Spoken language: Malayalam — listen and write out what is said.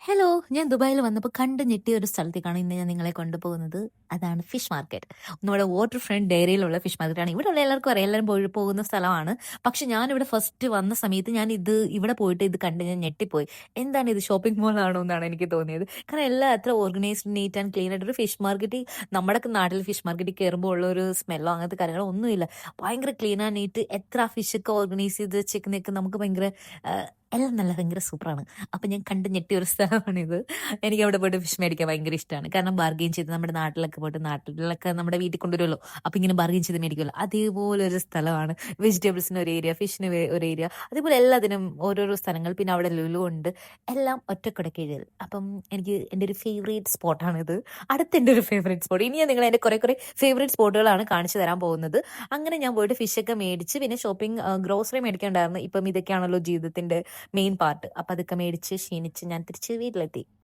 ഹലോ! ഞാൻ ദുബായിൽ വന്നപ്പോൾ കണ്ട് ഞെട്ടിയ ഒരു സ്ഥലത്തേക്കാണ് ഇന്ന് ഞാൻ നിങ്ങളെ കൊണ്ടുപോകുന്നത്. അതാണ് ഫിഷ് മാർക്കറ്റ്. നമ്മുടെ വാട്ടർ ഫ്രണ്ട് ഏരിയയിലുള്ള ഫിഷ് മാർക്കറ്റാണ്. ഇവിടെയുള്ള എല്ലാവർക്കും അറിയാം. എല്ലാരും പോകുന്ന സ്ഥലമാണ്. പക്ഷെ ഞാനിവിടെ ഫസ്റ്റ് വന്ന സമയത്ത് ഇവിടെ പോയിട്ട് ഇത് കണ്ട് ഞാൻ ഞെട്ടിപ്പോയി. എന്താണ് ഇത്, ഷോപ്പിംഗ് മോൾ ആണോ എന്നാണ് എനിക്ക് തോന്നിയത്. കാരണം എല്ലാം അത്ര ഓർഗനൈസ്ഡ്, നീറ്റ് ആൻഡ് ക്ലീൻ ആയിട്ട് ഒരു ഫിഷ് മാർക്കറ്റ്. നമ്മുടെയൊക്കെ നാട്ടിൽ ഫിഷ് മാർക്കറ്റിൽ കയറുമ്പോൾ ഉള്ള ഒരു സ്മെല്ലോ അങ്ങനത്തെ കാര്യങ്ങളോ ഒന്നുമില്ല. ഭയങ്കര ക്ലീൻ ആൻഡ് നീറ്റ്. എത്ര ഫിഷൊക്കെ ഓർഗനൈസ് ചെയ്ത് വെച്ചേക്കുന്നതൊക്കെ നമുക്ക് ഭയങ്കര എല്ലാം നല്ല ഭയങ്കര സൂപ്പറാണ്. അപ്പൊ ഞാൻ കണ്ട് ഞെട്ടിയ ഒരു സ്ഥലമാണിത്. എനിക്ക് അവിടെ പോയിട്ട് ഫിഷ് മേടിക്കാൻ ഭയങ്കര ഇഷ്ടമാണ്. കാരണം ബാർഗെയിൻ ചെയ്ത് നമ്മുടെ നാട്ടിലൊക്കെ നമ്മുടെ വീട്ടിൽ കൊണ്ടുവരുമല്ലോ. അപ്പൊ ഇങ്ങനെ ബാർഗെയിൻ ചെയ്ത് മേടിക്കുമല്ലോ. അതേപോലെ ഒരു സ്ഥലമാണ്. വെജിറ്റബിൾസിന് ഒരു ഏരിയ, ഫിഷിന് ഒരു ഏരിയ, അതേപോലെ എല്ലാത്തിനും ഓരോരോ സ്ഥലങ്ങൾ. പിന്നെ അവിടെ ലുലു ഉണ്ട്. എല്ലാം ഒറ്റക്കുടക്കീഴിൽ. അപ്പം എനിക്ക് എൻ്റെ ഒരു ഫേവറേറ്റ് സ്പോട്ടാണിത്. അടുത്ത എൻ്റെ ഒരു ഫേവറേറ്റ് സ്പോട്ട്. ഇനി ഞാൻ നിങ്ങളെ എൻ്റെ കുറെ ഫേവറേറ്റ് സ്പോട്ടുകളാണ് കാണിച്ചു തരാൻ പോകുന്നത്. അങ്ങനെ ഞാൻ പോയിട്ട് ഫിഷൊക്കെ മേടിച്ച് പിന്നെ ഷോപ്പിംഗ്, ഗ്രോസറി മേടിക്കാനുണ്ടായിരുന്നു. ഇപ്പം ഇതൊക്കെയാണല്ലോ ജീവിതത്തിന്റെ മെയിൻ പാർട്ട്. അപ്പൊ അതൊക്കെ മേടിച്ച് ക്ഷീണിച്ച് ഞാൻ തിരിച്ച് വീട്ടിലെത്തി.